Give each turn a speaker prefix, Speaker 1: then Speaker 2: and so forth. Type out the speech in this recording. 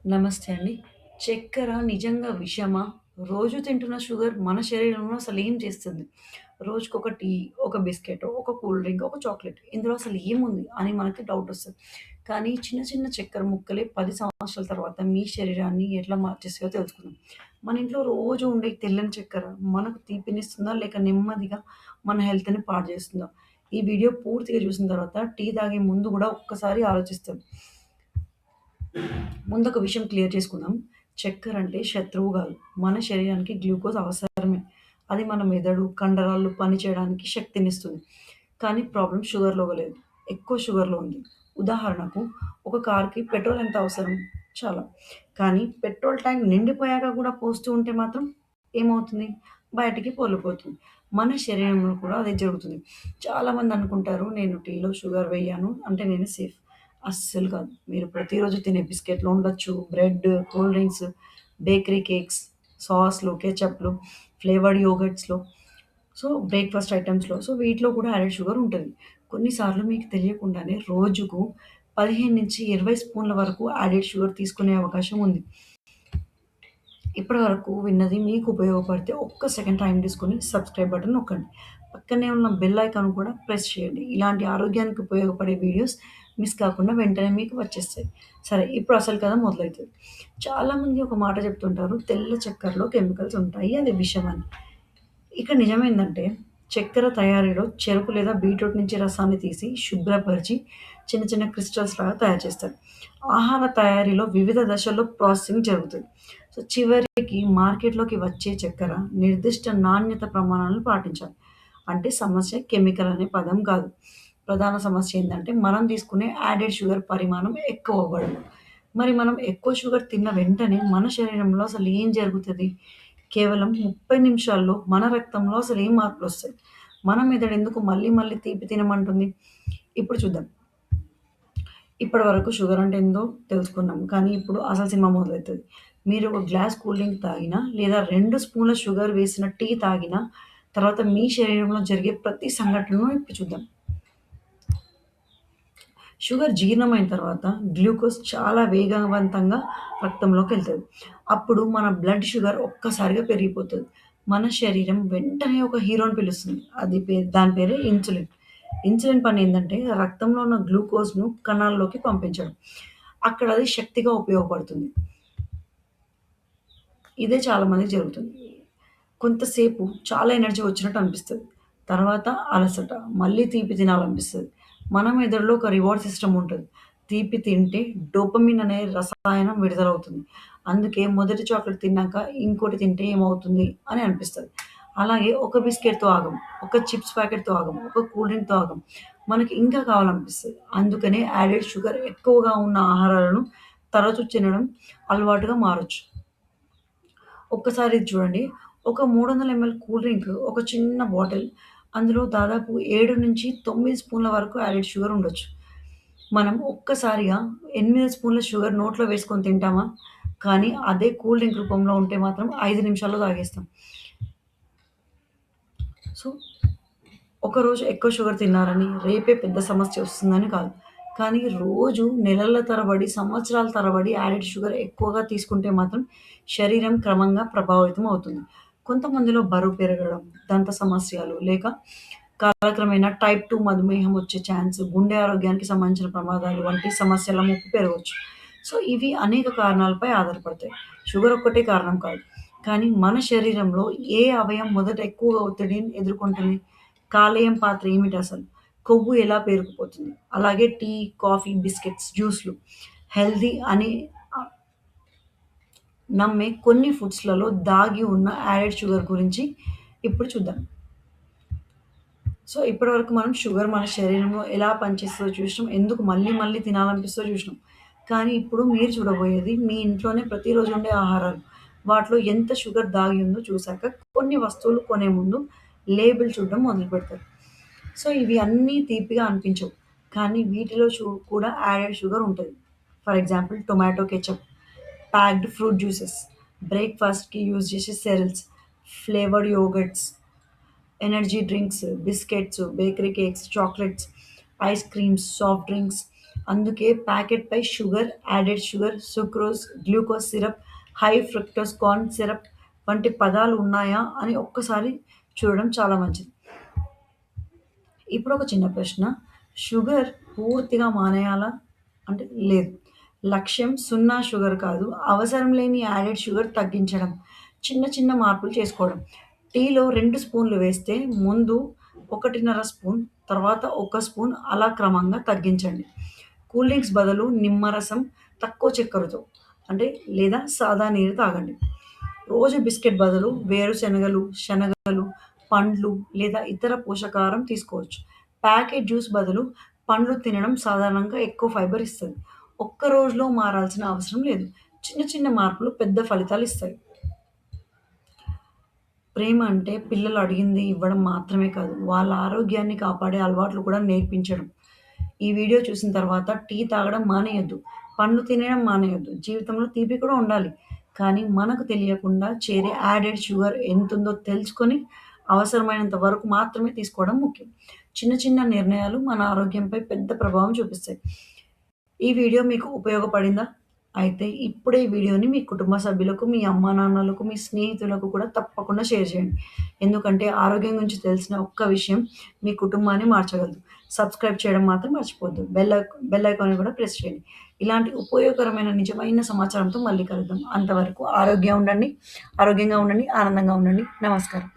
Speaker 1: నమస్తే అండి. చక్కెర నిజంగా విషమా? రోజు తింటున్న షుగర్ మన శరీరంలో అసలేం చేస్తుంది? రోజుకొక టీ, ఒక బిస్కెటో, ఒక కూల్ డ్రింక్, ఒక చాక్లెట్ ఇందులో అసలు ఏముంది అని మనకి డౌటొస్తది. కానీ చిన్న చిన్న చక్కెర ముక్కలే 10 సంవత్సరాల తర్వాత మీ శరీరాన్ని ఎట్లా మార్చేస్తాయో తెలుసుకుందాం. మన ఇంట్లో రోజు ఉండే తెల్లని చక్కెర మనకు తీపినిస్తుందా? లేక నెమ్మదిగా మన హెల్త్‌ని పాడు చేస్తుందా? ఈ వీడియో పూర్తిగా చూసిన తర్వాత టీ తాగే ముందు గూడా ఒక్కసారి ఆలోచిస్తాం. ముందొక విషయం క్లియర్ చేసుకుందాం. చక్కెర అంటే శత్రువు గాదు. మన శరీరానికి గ్లూకోజ్ అవసరమే. అది మన మెదడు, కండరాలు పని చేయడానికి శక్తినిస్తుంది. కానీ ప్రాబ్లమ్ షుగర్‌లో లేదు. ఎక్కువ షుగర్‌లో ఉంది. ఉదాహరణకు ఒక కార్‌కి పెట్రోల్ ఎంత అవసరం? చాలా. కానీ పెట్రోల్ ట్యాంక్ నిండిపోయాక గూడా పోస్తూ ఉంటే మాత్రం ఏమవుతుంది? బయటికి పొర్లిపోతుంది. మన శరీరంలో కూడా అదే జరుగుతుంది. చాలామంది అనుకుంటారు నేను టీలో షుగర్ వేయను అంటే నేను సేఫ్. అస్సలు కాదు. మీరు ప్రతిరోజు తినే బిస్కెట్‌లో ఉండొచ్చు, bread, cool drinks, bakery cakes, సాస్‌లు, కెచప్‌లు, ఫ్లేవర్డ్ యోగర్ట్స్‌లో బ్రేక్‌ఫాస్ట్ ఐటెమ్స్‌లో వీటిలో కూడా యాడెడ్ షుగర్ ఉంటది. కొన్నిసార్లు మీకు తెలియకుండానే రోజుకు 15-20 స్పూన్ల వరకు యాడెడ్ షుగర్ తీసుకునే అవకాశం ఉంది. ఇప్పటి వరకు విన్నది మీకు ఉపయోగపడితే ఒక్క సెకండ్ టైం తీసుకొని సబ్స్క్రైబ్ బటన్ నొక్కండి. పక్కనే ఉన్న బెల్ ఐకాన్ కూడా ప్రెస్ చేయండి. ఇలాంటి ఆరోగ్యానికి ఉపయోగపడే వీడియోస్ మిస్ కాకుండా వెంటనే మీకు వచ్చేస్తాయి. సరే ఇప్పుడు అసలు కథ మొదలైతది. చాలామంది ఒక మాట చెప్తుంటారు. తెల్ల చక్కెరలో కెమికల్స్ ఉంటాయి. అది విషమని. ఇక నిజమేందంటే, చక్కెర తయారీలో చెరకు లేదా బీట్రూట్ నుంచి రసాన్ని తీసి, శుభ్రపరిచి చిన్న చిన్న క్రిస్టల్స్ లాగా తయారు చేస్తారు. ఆహార తయారీలో వివిధ దశల్లో ప్రాసెసింగ్ జరుగుతది. చివరికి మార్కెట్‌లోకి వచ్చే చక్కెర నిర్దిష్ట నాణ్యత ప్రమాణాలను పాటించాలి. అంటే సమస్య కెమికల్ అనే పదం కాదు. ప్రధాన సమస్య ఏందంటే, మనం తీసుకునే యాడెడ్ షుగర్ పరిమాణం ఎక్కువవ్వడం. మరి మనం ఎక్కువ షుగర్ తిన్న వెంటనే మన శరీరంలో అసలు ఏం జరుగుతది? కేవలం 30 నిమిషాల్లో మన రక్తంలో అసలేం మార్పులొస్తాయి? మన మెదడు ఎందుకు మళ్ళీ మళ్ళీ తీపి తినమంటుంది? ఇప్పుడు చూద్దాం. ఇప్పటి వరకు షుగర్ అంటే ఏందో తెలుసుకున్నాం. కానీ ఇప్పుడు అసలు సినిమా మొదలైతది. మీరు ఒక గ్లాస్ కూల్ డ్రింక్ తాగినా, లేదా 2 స్పూన్ల షుగర్ వేసిన టీ తాగినా, తర్వాత మీ శరీరంలో జరిగే ప్రతి సంఘటనను ఇప్పుడు చూద్దాం. షుగర్ జీర్ణమైన తర్వాత గ్లూకోజ్ చాలా వేగవంతంగా రక్తంలోకెళ్తది. అప్పుడు మన బ్లడ్ షుగర్ ఒక్కసారిగా పెరిగిపోతది. మన శరీరం వెంటనే ఒక హీరోని పిలుస్తుంది. దాని పేరే ఇన్సులిన్. ఇన్సులిన్ పనేందంటే రక్తంలో ఉన్న గ్లూకోజ్‌ను కణాల్లోకి పంపించడం. అక్కడ అది శక్తిగా ఉపయోగపడుతుంది. ఇదే చాలా మందికి జరుగుతుంది. కొంతసేపు చాలా ఎనర్జీ వచ్చినట్టు అనిపిస్తది. తర్వాత అలసట, మళ్ళీ తీపి తినాలనిపిస్తది. మన మెదడులో ఒక రివార్డ్ సిస్టమ్ ఉంటది. తీపి తింటే డోపమిన్ అనే రసాయనం విడుదలవుతుంది. అందుకే మొదటి చాక్లెట్ తిన్నాక ఇంకోటి తింటే ఏమవుతుంది అని అనిపిస్తది. అలాగే ఒక బిస్కెట్‌తో ఆగం, ఒక చిప్స్ ప్యాకెట్‌తో ఆగం, ఒక కూల్ డ్రింక్‌తో ఆగం. మనకి ఇంకా కావాలనిపిస్తది. అందుకనే యాడెడ్ షుగర్ ఎక్కువగా ఉన్న ఆహారాలను తరచు తినడం అలవాటుగా మారొచ్చు. ఒక్కసారి ఇది చూడండి. ఒక 300 ఎంఎల్ కూల్ డ్రింక్ ఒక చిన్న బాటిల్. అందులో దాదాపు 7-9 స్పూన్ల వరకు యాడెడ్ షుగర్ ఉండొచ్చు. మనం ఒక్కసారిగా 8 స్పూన్ల షుగర్ నోట్లో వేసుకొని తింటామా? కానీ అదే కూల్ డ్రింక్ రూపంలో ఉంటే మాత్రం 5 నిమిషాల్లో తాగేస్తాం. సో, ఒకరోజు ఎక్కువ షుగర్ తిన్నారని రేపే పెద్ద సమస్య వస్తుందని కాదు. కానీ రోజు నెలల తరబడి, సంవత్సరాల తరబడి యాడెడ్ షుగర్ ఎక్కువగా తీసుకుంటే మాత్రం శరీరం క్రమంగా ప్రభావితం అవుతుంది. కొంతమందిలో బరువు పెరగడం, దంత సమస్యలు లేక కాలక్రమేణా టైప్ 2 మధుమేహం వచ్చే ఛాన్స్, గుండె ఆరోగ్యానికి సంబంధించిన ప్రమాదాలు వంటి సమస్యల ముప్పు పెరగొచ్చు. ఇవి అనేక కారణాలపై ఆధారపడతాయి. షుగర్ ఒక్కటే కారణం కాదు. కానీ మన శరీరంలో ఏ అవయవం మొదట ఎక్కువగా ఒత్తిడిని ఎదుర్కొంటుంది? కాలేయం పాత్ర ఏమిటసలు? కొవ్వు ఎలా పేరుకుపోతుంది? అలాగే టీ, కాఫీ, బిస్కెట్స్, జ్యూస్‌లు హెల్తీ అని ఆహ్, నమ్మే కొన్ని ఫుడ్స్‌లలో దాగి ఉన్న యాడెడ్ షుగర్ గురించి ఇప్పుడు చూద్దాం. ఇప్పటివరకు మనం షుగర్ మన శరీరంలో ఎలా పనిచేస్తదో చూసినాం. ఎందుకు మళ్ళీ మళ్ళీ తినాలనిపిస్తదో చూసినాం. కానీ ఇప్పుడు మీరు చూడబోయేది మీ ఇంట్లోనే ప్రతిరోజు ఉండే ఆహారాలు. వాటిలో ఎంత షుగర్ దాగి ఉందో చూసాక కొన్ని వస్తువులు కొనే ముందు లేబుల్ చూడడం మొదలుపెడతారు. ఇవి అన్నీ తీపిగా అనిపించవు. కానీ వీటిలో కూడా యాడెడ్ షుగర్ ఉంటది. For example tomato ketchup, packed fruit juices, బ్రేక్‌ఫాస్ట్‌కి యూజ్ చేసే cereals, flavoured yogurts, energy drinks, biscuits, bakery cakes, chocolates, ice creams, soft drinks, అందుకే ప్యాకెట్‌పై sugar, added sugar, sucrose, glucose syrup, high fructose corn syrup వంటి పదాలు ఉన్నాయా అని ఒక్కసారి చూడడం చాలా మంచిది. ఇప్పుడొక చిన్న ప్రశ్న. షుగర్ పూర్తిగా మానేయాలా? అంటే లేదు. లక్ష్యం సున్నా షుగర్ కాదు. అవసరం లేని యాడెడ్ షుగర్ తగ్గించడం. చిన్న చిన్న మార్పులు చేసుకోవడం. టీలో 2 స్పూన్లు వేస్తే ముందు 1.5 స్పూన్, తర్వాత 1 స్పూన్ అలా క్రమంగా తగ్గించండి. కూల్ డ్రింక్స్ బదులు నిమ్మరసం, తక్కువ చక్కెరతో అంటే లేదా సాదా నీరు తాగండి. రోజు బిస్కెట్ బదులు వేరుశనగలు, శనగలు, పండ్లు లేదా ఇతర పోషకాహారం తీసుకోవచ్చు. ప్యాకెట్ జ్యూస్ బదులు పండ్లు తినడం సాధారణంగా ఎక్కువ ఫైబర్ ఇస్తది. ఒక్క రోజులో మారాల్సిన అవసరం లేదు. చిన్న చిన్న మార్పులు పెద్ద ఫలితాలిస్తాయి. ప్రేమ అంటే పిల్లలు అడిగింది ఇవ్వడం మాత్రమే కాదు, వాళ్ళ ఆరోగ్యాన్ని కాపాడే అలవాట్లు కూడా నేర్పించడం. ఈ వీడియో చూసిన తర్వాత టీ తాగడం మానేయొద్దు. పండ్లు తినడం మానేయొద్దు. జీవితంలో తీపి కూడా ఉండాలి. కానీ మనకు తెలియకుండా చేరే యాడెడ్ షుగర్ ఎంతుందో తెలుసుకొని అవసరమైనంత వరకు మాత్రమే తీసుకోవడం ముఖ్యం. చిన్న చిన్న నిర్ణయాలు మన ఆరోగ్యంపై పెద్ద ప్రభావం చూపిస్తాయి. ఈ వీడియో మీకు ఉపయోగపడిందా? అయితే ఇప్పుడే ఈ వీడియోని మీ కుటుంబ సభ్యులకు, మీ అమ్మానాన్నలకు, మీ స్నేహితులకు కూడా తప్పకుండా షేర్ చేయండి. ఎందుకంటే ఆరోగ్యం గురించి తెలిసిన ఒక్క విషయం మీ కుటుంబాన్ని మార్చగలదు. సబ్స్క్రైబ్ చేయడం మాత్రం మర్చిపోవద్దు. బెల్ ఐకాన్‌ని కూడా ప్రెస్ చేయండి. ఇలాంటి ఉపయోగకరమైన నిజమైన సమాచారంతో మళ్ళీ కలుద్దాం. అంతవరకు ఆరోగ్యంగా ఉండండి, ఆనందంగా ఉండండి. నమస్కారం.